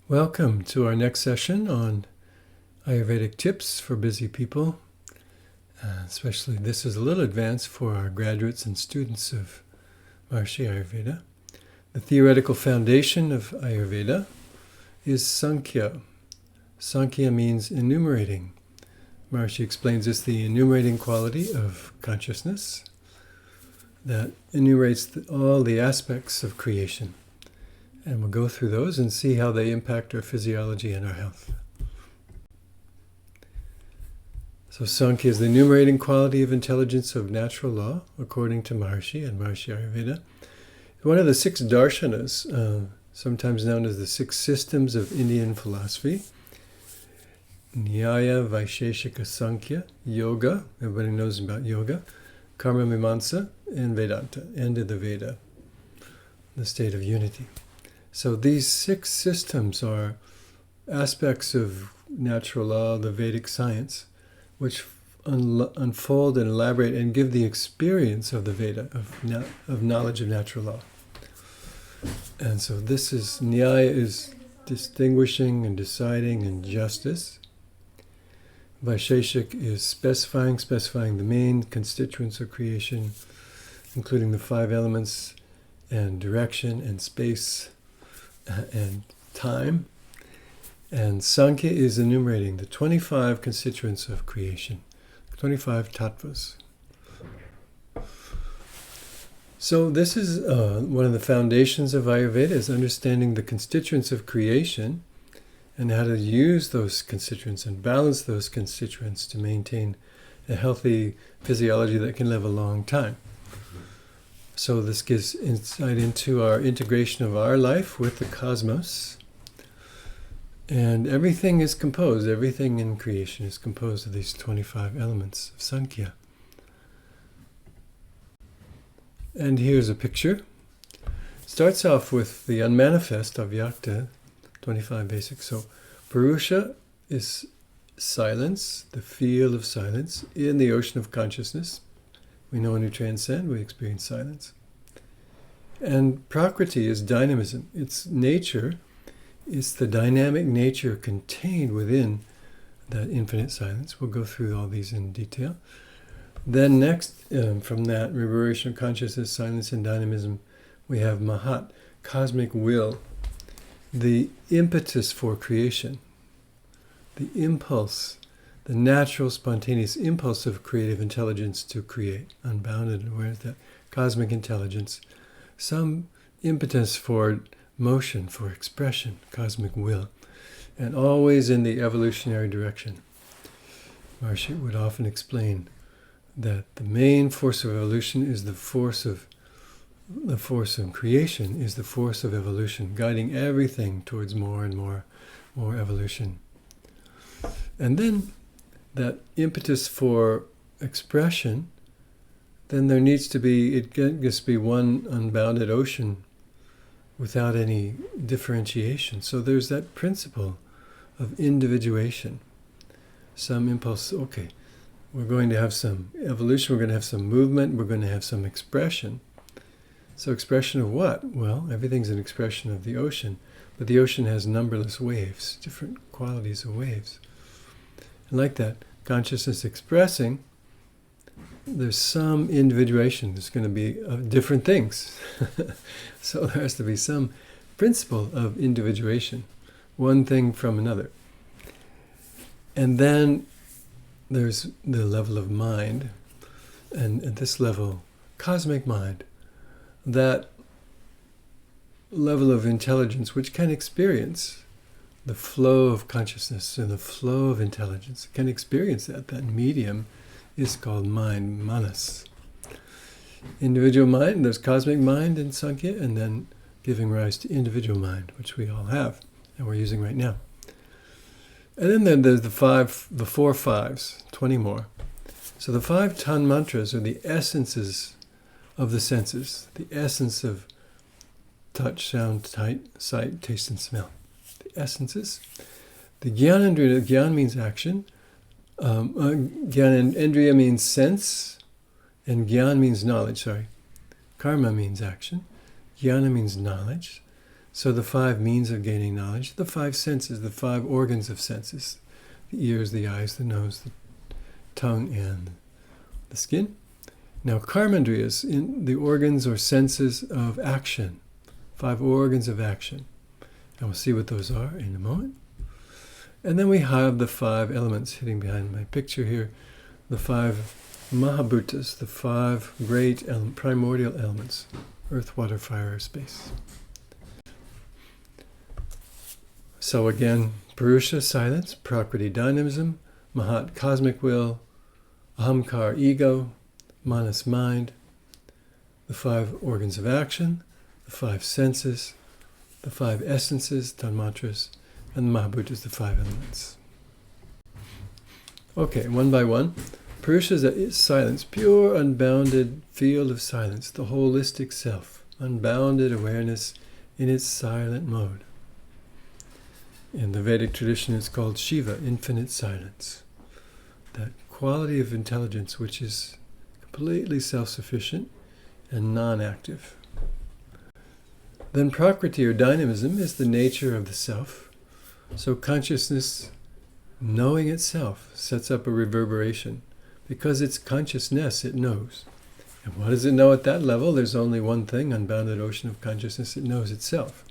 Welcome to our next session on Ayurvedic tips for busy people. Especially this is a little advanced for our graduates and students of Maharishi Ayurveda. The theoretical foundation of Ayurveda is Sankhya. Sankhya means enumerating. Maharishi explains this, the enumerating quality of consciousness that enumerates all the aspects of creation. And we'll go through those and see how they impact our physiology and our health. So Sankhya is the enumerating quality of intelligence of natural law, according to Maharishi and Maharishi Ayurveda. One of the six darshanas, sometimes known as the six systems of Indian philosophy. Nyaya, Vaisheshika, Sankhya, Yoga, everybody knows about yoga, Karma Mimamsa, and Vedanta, end of the Veda, the state of unity. So these six systems are aspects of natural law, the Vedic science, which unfold and elaborate and give the experience of the Veda, of knowledge of natural law. And so this is, Nyaya is distinguishing and deciding and justice. Vaisheshik is specifying the main constituents of creation, including the five elements and direction and space and time. And Sankhya is enumerating the 25 constituents of creation, 25 tattvas. So this is one of the foundations of Ayurveda, is understanding the constituents of creation and how to use those constituents and balance those constituents to maintain a healthy physiology that can live a long time. So this gives insight into our integration of our life with the cosmos. And everything in creation is composed of these 25 elements of Sankhya. And here's a picture. Starts off with the unmanifest, avyakta, 25 basics. So Purusha is silence, the feel of silence in the ocean of consciousness. We know when we transcend, we experience silence. And Prakriti is dynamism. It's nature. It's the dynamic nature contained within that infinite silence. We'll go through all these in detail. Then next, from that reverberation of consciousness, silence and dynamism, we have Mahat, cosmic will, the impetus for creation, the impulse, the natural, spontaneous impulse of creative intelligence to create, unbounded awareness, that cosmic intelligence, some impetus for motion, for expression, cosmic will, and always in the evolutionary direction. Maharishi would often explain that the main force of evolution is the force of creation, is the force of evolution, guiding everything towards more and more evolution. And then that impetus for expression, then there needs to be, it can't just be one unbounded ocean without any differentiation. So there's that principle of individuation. Some impulse, okay, we're going to have some evolution, we're going to have some movement, we're going to have some expression. So expression of what? Well, everything's an expression of the ocean, but the ocean has numberless waves, different qualities of waves. And like that, consciousness expressing, there's some individuation. There's going to be different things. So there has to be some principle of individuation, one thing from another. And then there's the level of mind, and at this level, cosmic mind, that level of intelligence which can experience the flow of consciousness and the flow of intelligence, can experience that medium is called mind, manas. Individual mind, there's cosmic mind in Sankhya, and then giving rise to individual mind, which we all have, and we're using right now. And then there's the four fives, 20 more. So the 5 ton mantras are the essences of the senses, the essence of touch, sound, sight, taste, and smell. The essences. The Gyanendriya, Gyan means action. Gyanendriya means sense, and Gyan means knowledge, Karma means action. Jnana means knowledge. So the 5 means of gaining knowledge, the 5 senses, the 5 organs of senses, the ears, the eyes, the nose, the tongue, and the skin. Now karmandriyas, in the organs or senses of action, 5 organs of action. And we'll see what those are in a moment. And then we have the 5 elements hidden behind my picture here, the 5 Mahabhutas, the 5 great primordial elements, earth, water, fire, or space. So again, Purusha, silence, Prakriti, dynamism, Mahat, cosmic will, Ahamkar, ego, Manas, mind, the 5 organs of action, the 5 senses, the 5 essences, tanmatras, and the Mahabhutas, the 5 elements. Okay, one by one. Purusha is silence, pure, unbounded field of silence, the holistic self, unbounded awareness in its silent mode. In the Vedic tradition, it's called Shiva, infinite silence. That quality of intelligence which is completely self-sufficient and non-active. Then Prakriti, or dynamism, is the nature of the self. So consciousness, knowing itself, sets up a reverberation. Because it's consciousness, it knows. And what does it know at that level? There's only one thing, unbounded ocean of consciousness, it knows itself.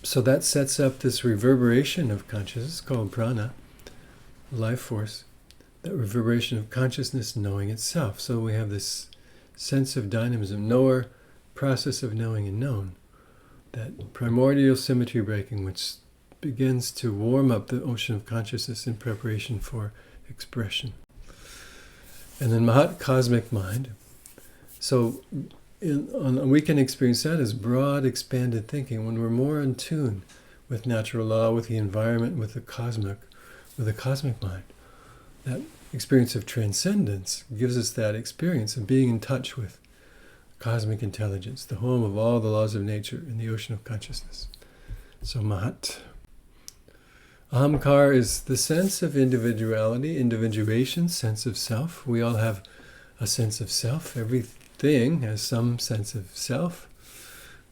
So that sets up this reverberation of consciousness called prana, life force, that reverberation of consciousness knowing itself. So we have this sense of dynamism, knower, process of knowing and known, that primordial symmetry breaking which begins to warm up the ocean of consciousness in preparation for expression. And then Mahat, cosmic mind. So we can experience that as broad, expanded thinking when we're more in tune with natural law, with the environment, with the cosmic mind. That experience of transcendence gives us that experience of being in touch with cosmic intelligence, the home of all the laws of nature in the ocean of consciousness. So Mahat. Ahamkar is the sense of individuality, individuation, sense of self. We all have a sense of self. Everything has some sense of self,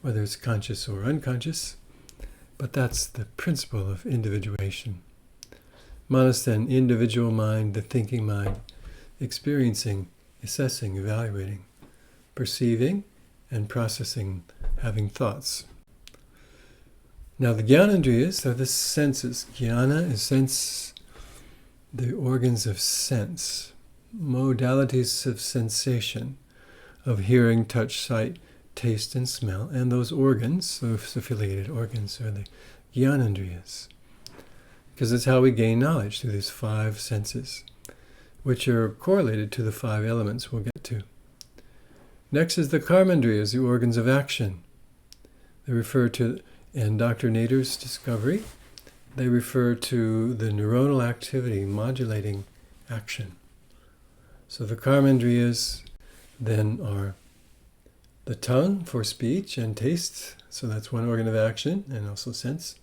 whether it's conscious or unconscious. But that's the principle of individuation. Manas, then, individual mind, the thinking mind, experiencing, assessing, evaluating, perceiving, and processing, having thoughts. Now the Jnanendriyas are the senses. Jnana is sense, the organs of sense, modalities of sensation, of hearing, touch, sight, taste, and smell. And those organs, those affiliated organs, are the Jnanendriyas. Because it's how we gain knowledge, through these 5 senses, which are correlated to the 5 elements we'll get to. Next is the Karmandriyas, the organs of action. They refer to, in Dr. Nader's discovery, they refer to the neuronal activity modulating action. So the Karmandriyas then are the tongue for speech and taste, so that's one organ of action and also sense.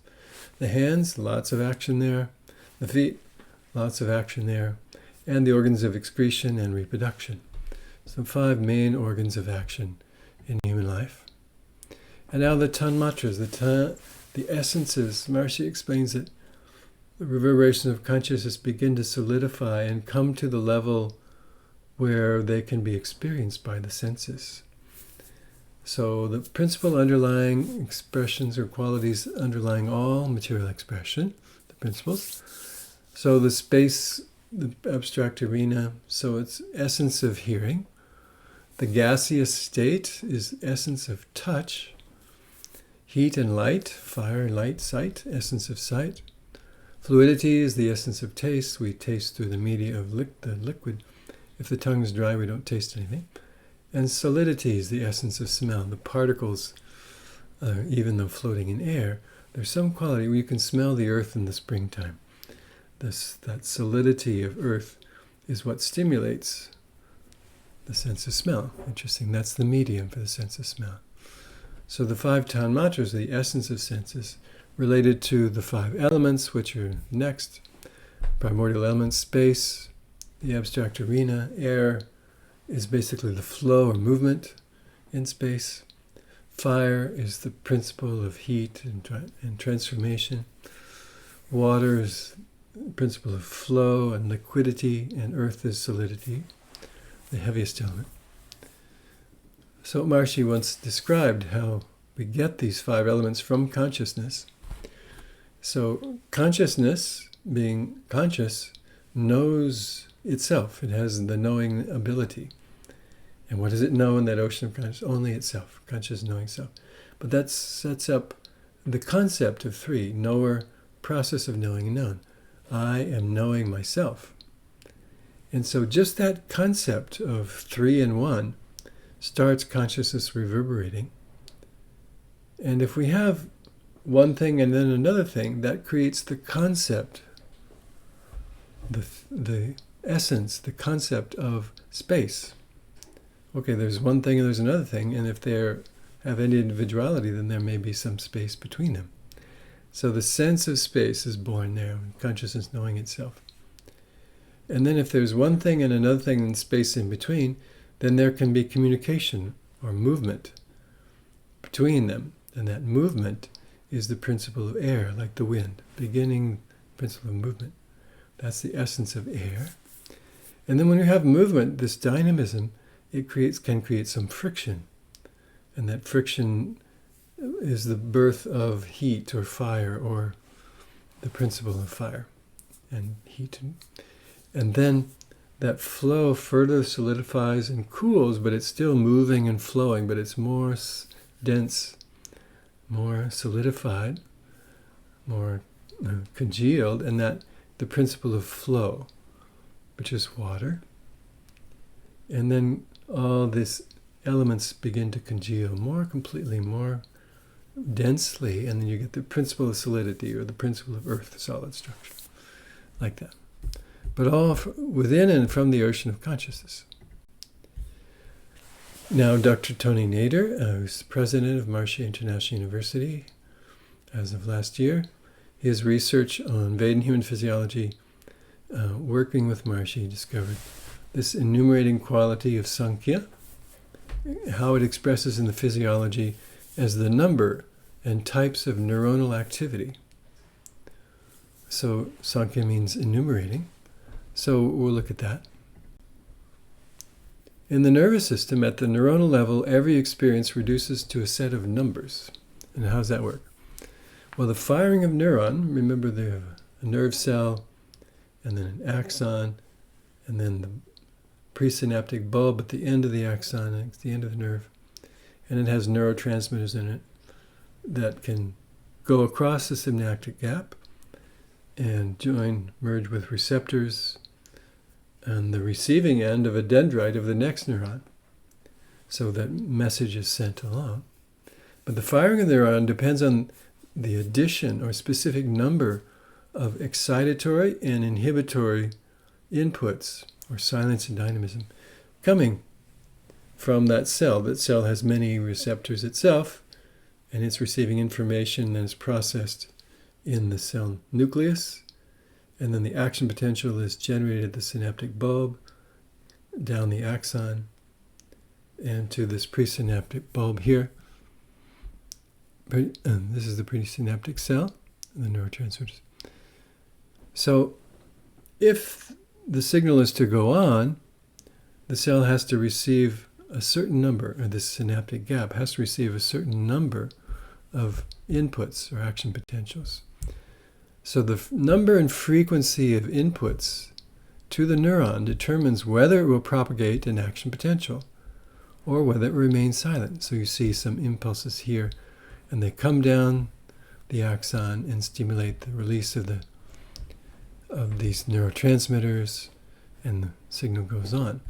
The hands, lots of action there. The feet, lots of action there. And the organs of excretion and reproduction. So 5 main organs of action in human life. And now the tanmatras, the essences. Maharishi explains that the reverberations of consciousness begin to solidify and come to the level where they can be experienced by the senses. So the principal underlying expressions or qualities underlying all material expression, the principles. So the space, the abstract arena, so it's essence of hearing. The gaseous state is essence of touch. Heat and light, fire, light, sight, essence of sight. Fluidity is the essence of taste. We taste through the media of the liquid. If the tongue is dry, we don't taste anything. And solidity is the essence of smell. The particles, even though floating in air, there's some quality where you can smell the earth in the springtime. That solidity of earth is what stimulates the sense of smell. Interesting, that's the medium for the sense of smell. So the 5 tanmatras, the essence of senses, related to the 5 elements, which are next. Primordial elements, space, the abstract arena, air is basically the flow or movement in space. Fire is the principle of heat and transformation. Water is the principle of flow and liquidity, and earth is solidity, the heaviest element. So Maharishi once described how we get these 5 elements from consciousness. So consciousness, being conscious, knows itself. It has the knowing ability. And what does it know in that ocean of consciousness? Only itself, conscious knowing self. But that sets up the concept of 3, knower, process of knowing and known. I am knowing myself. And so just that concept of 3 and 1 starts consciousness reverberating. And if we have one thing and then another thing, that creates the concept, the essence, the concept of space. Okay, there's one thing and there's another thing, and if they have any individuality, then there may be some space between them. So the sense of space is born there, consciousness knowing itself. And then if there's one thing and another thing and space in between, then there can be communication or movement between them. And that movement is the principle of air, like the wind, beginning principle of movement. That's the essence of air. And then when you have movement, this dynamism, can create some friction. And that friction is the birth of heat or fire, or the principle of fire and heat. And then that flow further solidifies and cools, but it's still moving and flowing, but it's more dense, more solidified, more congealed, and that the principle of flow, which is water. And then all these elements begin to congeal more completely, more densely, and then you get the principle of solidity, or the principle of earth, solid structure, like that. But all within and from the ocean of consciousness. Now, Dr. Tony Nader, who's president of Maharishi International University as of last year, his research on Vedic and human physiology, working with Maharishi, discovered this enumerating quality of Sankhya, how it expresses in the physiology as the number and types of neuronal activity. So Sankhya means enumerating. So we'll look at that. In the nervous system, at the neuronal level, every experience reduces to a set of numbers. And how does that work? Well, the firing of neuron, remember they have a nerve cell, and then an axon, and then the presynaptic bulb at the end of the axon, and it's the end of the nerve. And it has neurotransmitters in it that can go across the synaptic gap and merge with receptors on the receiving end of a dendrite of the next neuron. So that message is sent along. But the firing of the neuron depends on the addition or specific number of excitatory and inhibitory inputs, or silence and dynamism, coming from that cell. That cell has many receptors itself, and it's receiving information that is processed in the cell nucleus, and then the action potential is generated at the synaptic bulb, down the axon, and to this presynaptic bulb here. This is the presynaptic cell, the neurotransmitters. So if the signal is to go on, the cell has to receive a certain number, or this synaptic gap has to receive a certain number of inputs or action potentials. So the number and frequency of inputs to the neuron determines whether it will propagate an action potential or whether it remains silent. So you see some impulses here, and they come down the axon and stimulate the release of these neurotransmitters, and the signal goes on.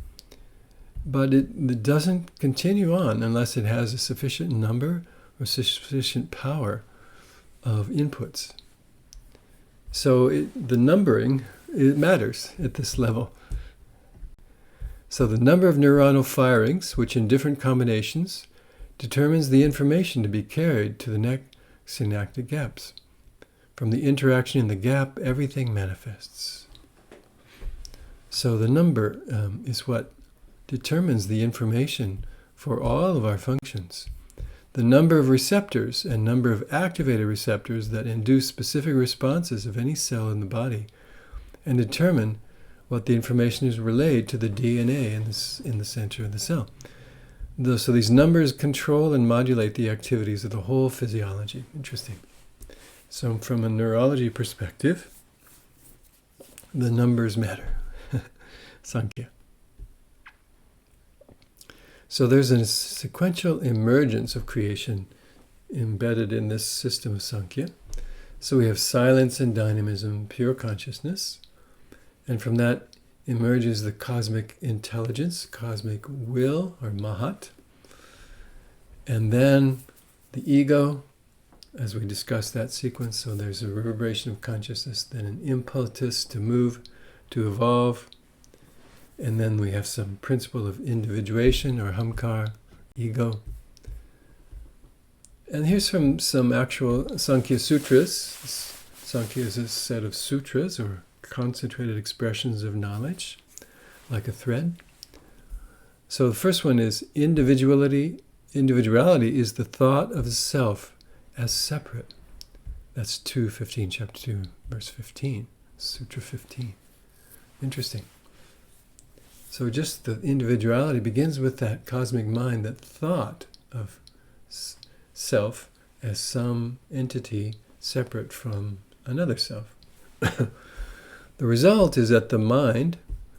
But it doesn't continue on unless it has a sufficient number or sufficient power of inputs. So the numbering, it matters at this level. So the number of neuronal firings, which in different combinations, determines the information to be carried to the next synaptic gaps. From the interaction in the gap, everything manifests. So the number is what determines the information for all of our functions. the number of receptors and number of activated receptors that induce specific responses of any cell in the body and determine what the information is relayed to the DNA in the center of the cell. So these numbers control and modulate the activities of the whole physiology. Interesting. So from a neurology perspective, the numbers matter. Sankhya. So there's a sequential emergence of creation embedded in this system of Sankhya. So we have silence and dynamism, pure consciousness. And from that emerges the cosmic intelligence, cosmic will, or Mahat. And then the ego, as we discussed that sequence, so there's a reverberation of consciousness, then an impetus to move, to evolve. And then we have some principle of individuation, or hamkar, ego. And here's from some actual Sankhya sutras. Sankhya is a set of sutras, or concentrated expressions of knowledge, like a thread. So the first one is individuality. Individuality is the thought of the self as separate. That's 2:15, chapter 2, verse 15, Sutra 15. Interesting. So just the individuality begins with that cosmic mind, that thought of self as some entity separate from another self. The result is that the mind,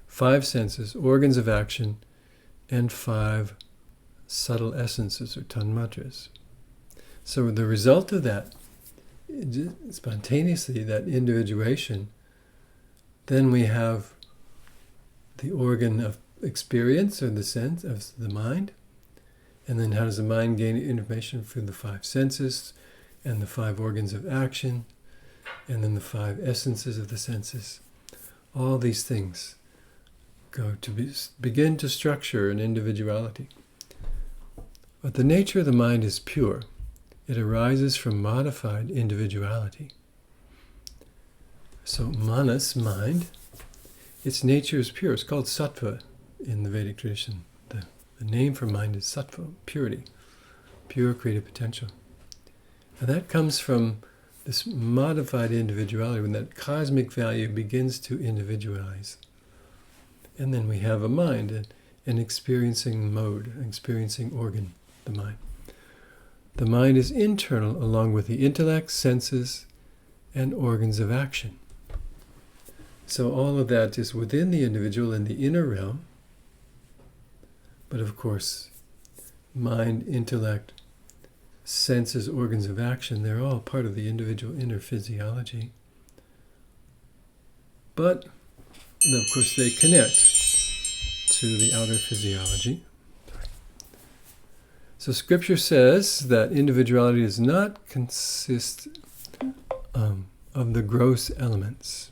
5 senses, organs of action, and 5 subtle essences or tanmatras. So the result of that, spontaneously, that individuation, then we have the organ of experience, or the sense of the mind. And then how does the mind gain information through the 5 senses and the 5 organs of action, and then the 5 essences of the senses. All these things go to begin to structure an individuality. But the nature of the mind is pure. It arises from modified individuality. So manas, mind, its nature is pure. It's called sattva in the Vedic tradition. The name for mind is sattva, purity, pure creative potential. And that comes from this modified individuality, when that cosmic value begins to individualize. And then we have a mind, an experiencing mode, an experiencing organ, the mind. The mind is internal along with the intellect, senses, and organs of action. So all of that is within the individual in the inner realm. But of course, mind, intellect, senses, organs of action, they're all part of the individual inner physiology. But, and of course, they connect to the outer physiology. So Scripture says that individuality does not consist of the gross elements.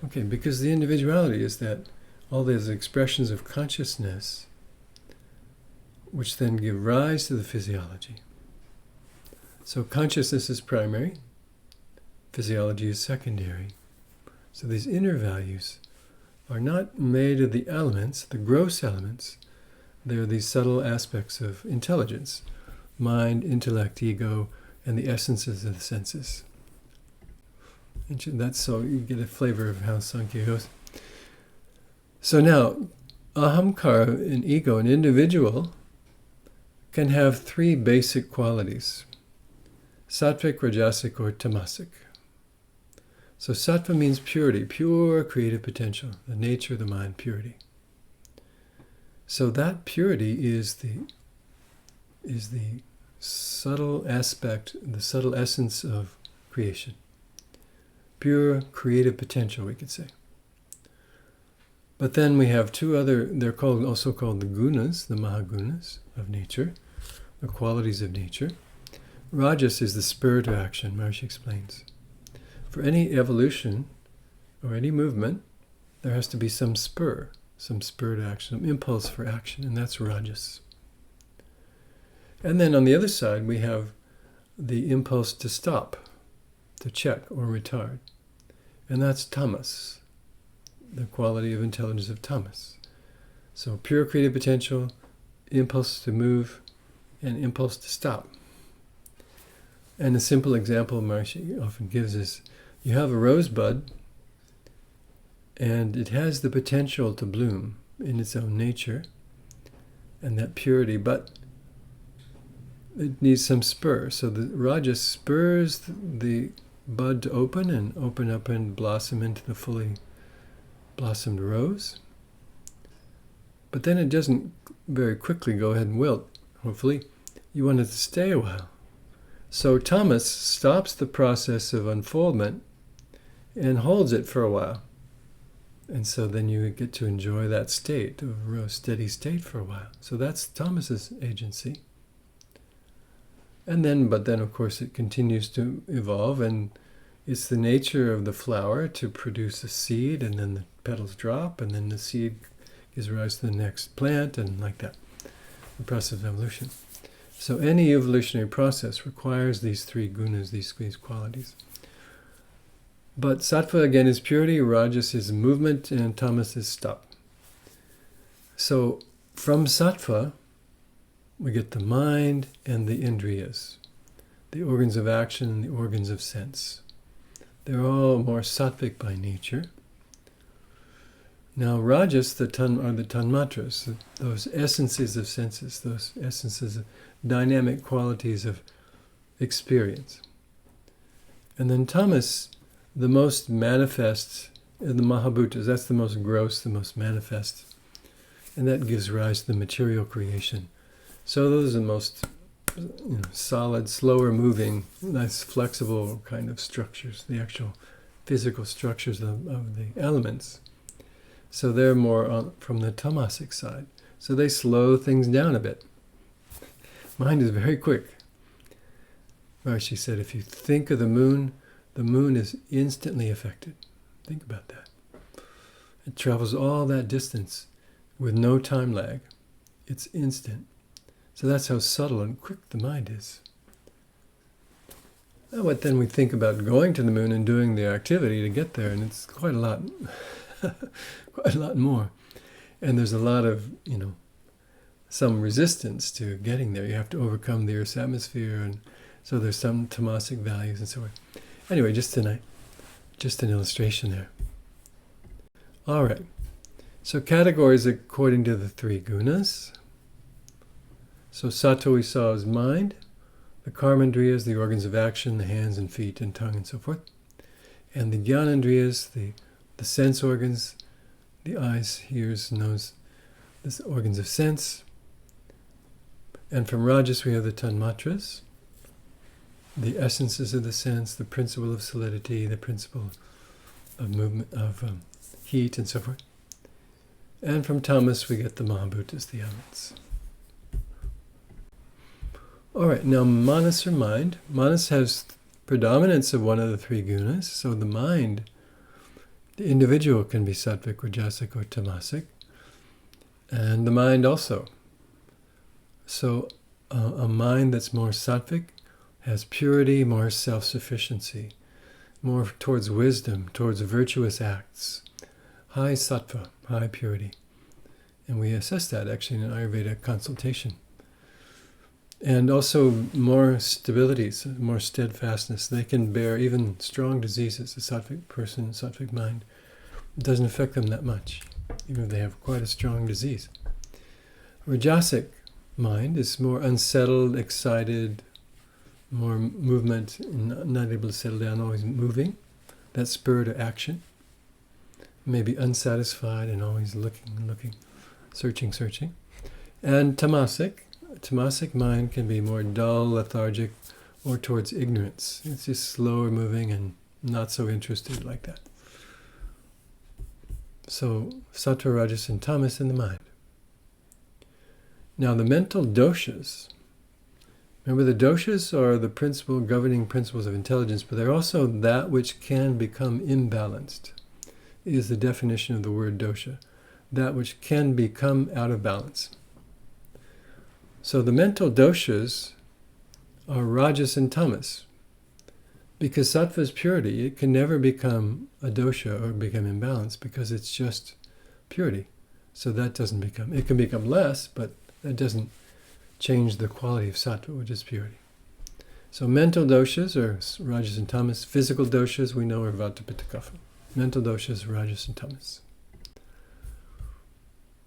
Okay, because the individuality is that all these expressions of consciousness which then give rise to the physiology. So consciousness is primary, physiology is secondary. So these inner values are not made of the elements, the gross elements. They're these subtle aspects of intelligence, mind, intellect, ego, and the essences of the senses. And that's so you get a flavor of how Sankhya goes. So now, ahamkara, an ego, an individual, can have 3 basic qualities: sattvic, rajasic, or tamasic. So sattva means purity, pure creative potential, the nature of the mind, purity. So that purity is the subtle aspect, the subtle essence of creation. Pure creative potential, we could say. But then we have 2 other, they're also called the gunas, the mahagunas of nature, the qualities of nature. Rajas is the spur to action, Maharishi explains. For any evolution or any movement, there has to be some spur to action, some impulse for action, and that's rajas. And then on the other side, we have the impulse to stop, to check or retard, and that's tamas, the quality of intelligence of tamas. So pure creative potential, impulse to move, and impulse to stop. And a simple example Maharishi often gives is, you have a rosebud, and it has the potential to bloom in its own nature, and that purity, but it needs some spur. So the rajas spurs the bud to open up and blossom into the fully blossomed rose. But then it doesn't very quickly go ahead and wilt. Hopefully, you want it to stay a while. So tamas stops the process of unfoldment and holds it for a while. And so then you get to enjoy that state of a real steady state for a while. So that's tamas's agency. But then of course it continues to evolve, and it's the nature of the flower to produce a seed, and then the petals drop, and then the seed gives rise to the next plant, and like that. The process of evolution. So any evolutionary process requires these three gunas, these qualities. But sattva again is purity, rajas is movement, and tamas is stop. So from sattva, we get the mind and the indriyas, the organs of action and the organs of sense. They're all more sattvic by nature. Now rajas are the tanmatras, those essences of senses, those essences of dynamic qualities of experience. And then tamas, the most manifest, the mahabhutas, that's the most gross, the most manifest. And that gives rise to the material creation. So those are the most solid, slower moving, nice flexible kind of structures, the actual physical structures of the elements. So they're more from the tamasic side. So they slow things down a bit. Mind is very quick. Maharishi said, if you think of the moon is instantly affected. Think about that. It travels all that distance with no time lag. It's instant. So that's how subtle and quick the mind is. Now what then we think about going to the moon and doing the activity to get there, and it's quite a lot, quite a lot more. And there's a lot of, some resistance to getting there. You have to overcome the Earth's atmosphere, and so there's some tamasic values and so on. Anyway, just tonight, just an illustration there. All right. So categories according to the three gunas. So sattva we saw is mind, the karmandriyas, the organs of action, the hands and feet and tongue and so forth. And the jnanandriyas, the sense organs, the eyes, ears, nose, the organs of sense. And from rajas we have the tanmatras, the essences of the sense, the principle of solidity, the principle of movement, of heat and so forth. And from tamas we get the mahabhutas, the elements. All right, now manas or mind. Manas has predominance of one of the three gunas, so the mind, the individual can be sattvic, rajasic, or tamasic, and the mind also. So a mind that's more sattvic has purity, more self-sufficiency, more towards wisdom, towards virtuous acts, high sattva, high purity. And we assess that actually in an AyurVeda consultation. And also more stability, more steadfastness. They can bear even strong diseases. A sattvic person, a sattvic mind, it doesn't affect them that much, even if they have quite a strong disease. Rajasic mind is more unsettled, excited, more movement, not able to settle down, always moving. That spur to action. Maybe unsatisfied and always looking, searching. And tamasic mind can be more dull, lethargic, or towards ignorance. It's just slower moving and not so interested like that. So sattva, rajas, and tamas in the mind. Now the mental doshas. Remember, the doshas are the governing principles of intelligence, but they're also that which can become imbalanced, is the definition of the word dosha. That which can become out of balance. So the mental doshas are rajas and tamas. Because sattva is purity, it can never become a dosha or become imbalanced because it's just purity. So that doesn't become, it can become less, but that doesn't change the quality of sattva, which is purity. So mental doshas are rajas and tamas. Physical doshas we know are vata, pitta, kapha. Mental doshas, rajas and tamas.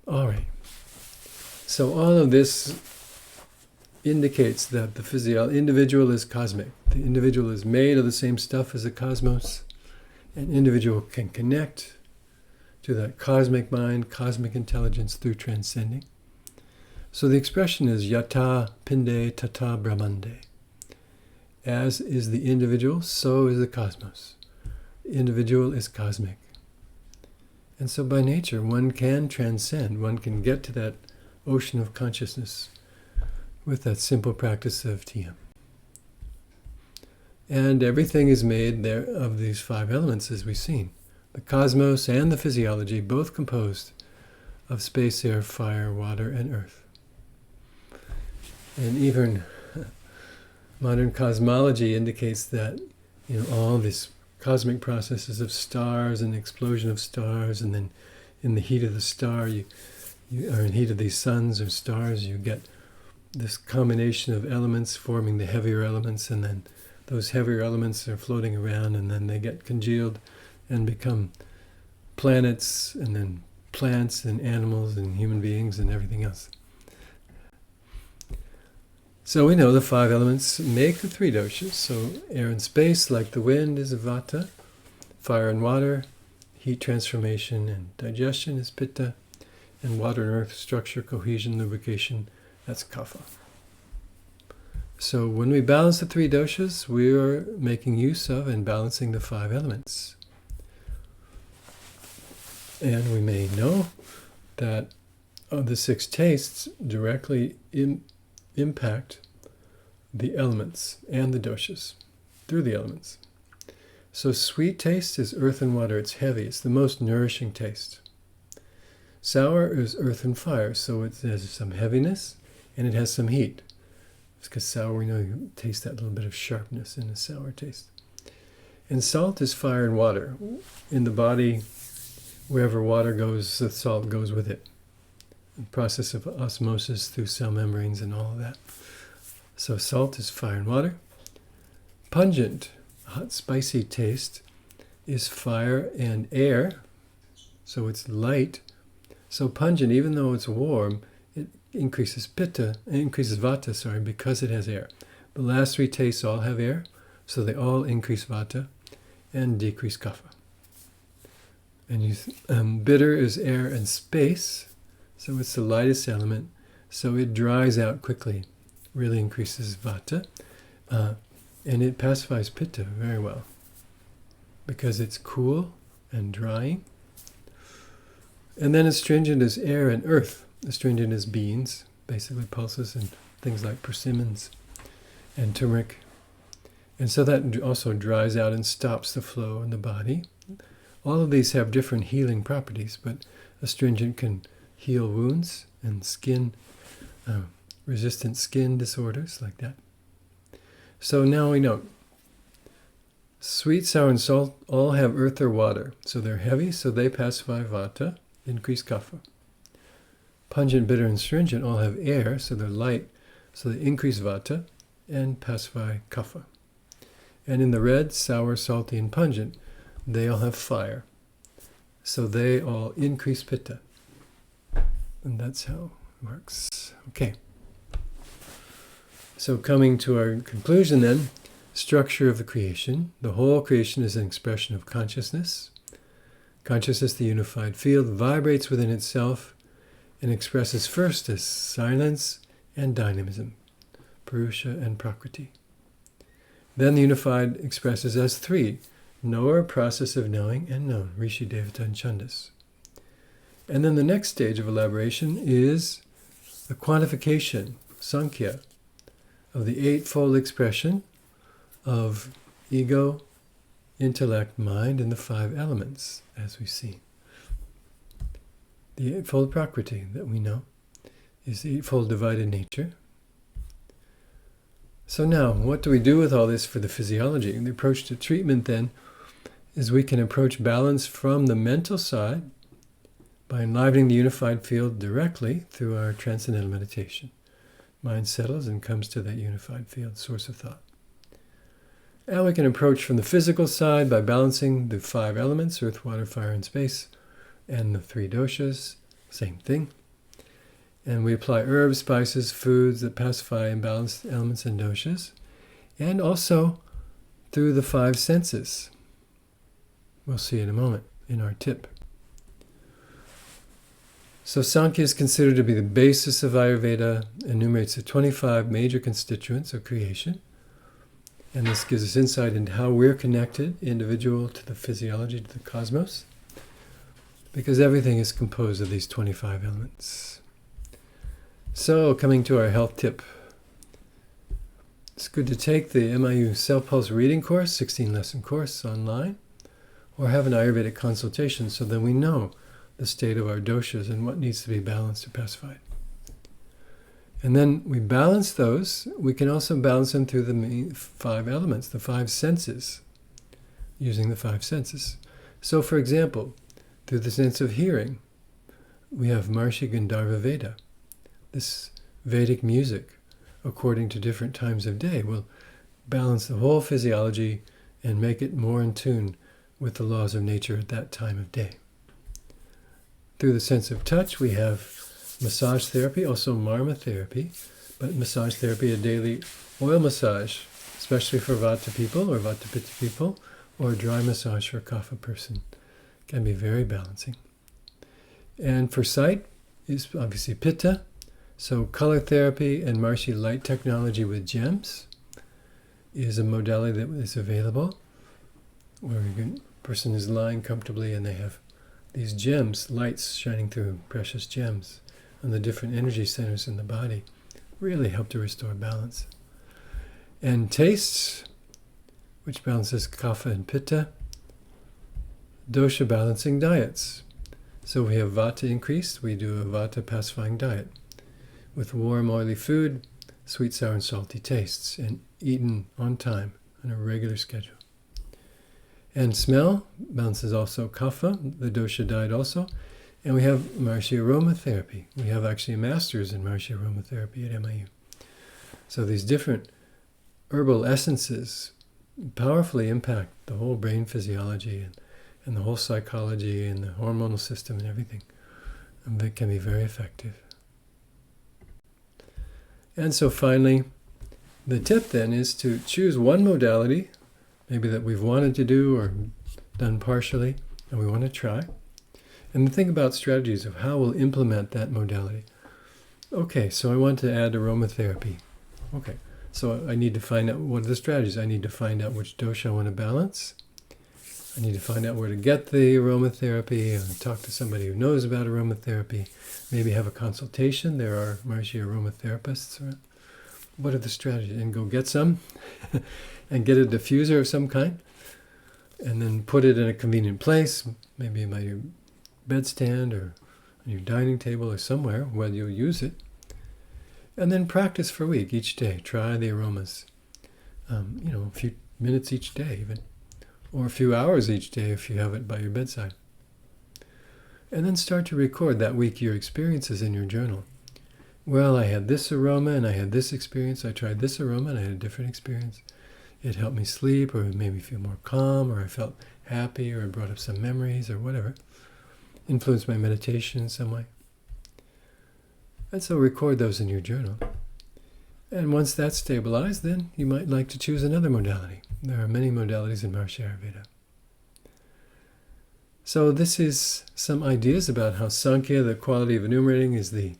All right. So all of this indicates that the individual is cosmic. The individual is made of the same stuff as the cosmos. An individual can connect to that cosmic mind, cosmic intelligence through transcending. So the expression is yata pinde tata brahmande. As is the individual, so is the cosmos. The individual is cosmic. And so by nature, one can transcend, one can get to that ocean of consciousness with that simple practice of TM. And everything is made there of these 5 elements, as we've seen. The cosmos and the physiology, both composed of space, air, fire, water, and earth. And even modern cosmology indicates that, all these cosmic processes of stars and explosion of stars, and then in the heat of the star, or in heat of these suns or stars, you get this combination of elements forming the heavier elements, and then those heavier elements are floating around, and then they get congealed and become planets, and then plants and animals and human beings and everything else. So we know the 5 elements make the 3 doshas. So air and space, like the wind, is vata. Fire and water, heat transformation and digestion, is pitta. And water and earth, structure, cohesion, lubrication, that's kapha. So when we balance the 3 doshas, we are making use of and balancing the 5 elements. And we may know that the 6 tastes directly impact the elements and the doshas through the elements. So sweet taste is earth and water. It's heavy. It's the most nourishing taste. Sour is earth and fire, so it has some heaviness and it has some heat. It's because sour, we know you taste that little bit of sharpness in the sour taste. And salt is fire and water. In the body, wherever water goes, the salt goes with it. The process of osmosis through cell membranes and all of that. So salt is fire and water. Pungent, hot, spicy taste is fire and air. So it's light. So pungent, even though it's warm, it increases vata, because it has air. The last 3 tastes all have air, so they all increase vata and decrease kapha. And bitter is air and space. So it's the lightest element, so it dries out quickly, really increases vata, and it pacifies pitta very well, because it's cool and drying. And then astringent is air and earth. Astringent is beans, basically pulses and things like persimmons and turmeric. And so that also dries out and stops the flow in the body. All of these have different healing properties, but astringent can heal wounds and skin, resistant skin disorders like that. So now we know, sweet, sour, and salt all have earth or water. So they're heavy, so they pacify vata, increase kapha. Pungent, bitter, and astringent all have air, so they're light, so they increase vata and pacify kapha. And in the red, sour, salty, and pungent, they all have fire, so they all increase pitta. And that's how it works. Okay. So coming to our conclusion then, structure of the creation. The whole creation is an expression of consciousness. Consciousness, the unified field, vibrates within itself and expresses first as silence and dynamism, Purusha and Prakriti. Then the unified expresses as 3, knower, process of knowing, and known, Rishi, Devata, and Chandas. And then the next stage of elaboration is the quantification, Sankhya, of the 8-fold expression of ego, intellect, mind, and the 5 elements, as we see. The 8-fold Prakriti that we know is the 8-fold divided nature. So now, what do we do with all this for the physiology? And the approach to treatment then is we can approach balance from the mental side by enlivening the unified field directly through our transcendental meditation. mind settles and comes to that unified field, source of thought. And we can approach from the physical side by balancing the 5 elements, earth, water, fire, and space, and the 3 doshas, same thing. And we apply herbs, spices, foods that pacify and balance the elements and doshas, and also through the 5 senses. We'll see in a moment in our tip. So Sankhya is considered to be the basis of Ayurveda, enumerates the 25 major constituents of creation. And this gives us insight into how we're connected, individual to the physiology, to the cosmos, because everything is composed of these 25 elements. So, coming to our health tip. It's good to take the MIU Self-Pulse reading course, 16-lesson course online, or have an Ayurvedic consultation so that we know the state of our doshas and what needs to be balanced or pacified. And then we balance those. We can also balance them through the 5 elements, the 5 senses, using the 5 senses. So, for example, through the sense of hearing, we have Maharishi Gandharva Veda. This Vedic music, according to different times of day, will balance the whole physiology and make it more in tune with the laws of nature at that time of day. Through the sense of touch, we have massage therapy, also marma therapy, but massage therapy, a daily oil massage, especially for Vata people or Vata Pitta people, or dry massage for a Kapha person, can be very balancing. And for sight is obviously Pitta, so color therapy and Maharishi light technology with gems is a modality that is available, where a person is lying comfortably and they have these gems, lights shining through precious gems on the different energy centers in the body, really help to restore balance. And tastes, which balances Kapha and Pitta, dosha balancing diets. So we have Vata increased, we do a Vata pacifying diet with warm, oily food, sweet, sour, and salty tastes, and eaten on time on a regular schedule. And smell balances also Kapha, the dosha diet also. And we have Maharishi aromatherapy. We have actually masters in Maharishi aromatherapy at MIU. So these different herbal essences powerfully impact the whole brain physiology and the whole psychology and the hormonal system and everything. And that can be very effective. And so finally, the tip then is to choose one modality, maybe that we've wanted to do or done partially, and we want to try. And think about strategies of how we'll implement that modality. Okay, so I want to add aromatherapy. Okay, so I need to find out what are the strategies. I need to find out which dosha I want to balance. I need to find out where to get the aromatherapy and talk to somebody who knows about aromatherapy. Maybe have a consultation. There are Maharishi aromatherapists. Right? What are the strategies? And go get some and get a diffuser of some kind and then put it in a convenient place, maybe by your bedstand or on your dining table or somewhere where you'll use it. And then practice for a week, each day. Try the aromas. A few minutes each day even. Or a few hours each day if you have it by your bedside. And then start to record that week your experiences in your journal. Well, I had this aroma and I had this experience. I tried this aroma and I had a different experience. It helped me sleep, or it made me feel more calm, or I felt happy, or it brought up some memories, or whatever. Influenced my meditation in some way. And so record those in your journal. And once that's stabilized, then you might like to choose another modality. There are many modalities in Maharishi AyurVeda. So this is some ideas about how Sankhya, the quality of enumerating, is the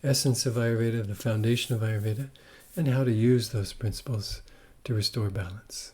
essence of Ayurveda, the foundation of Ayurveda, and how to use those principles to restore balance.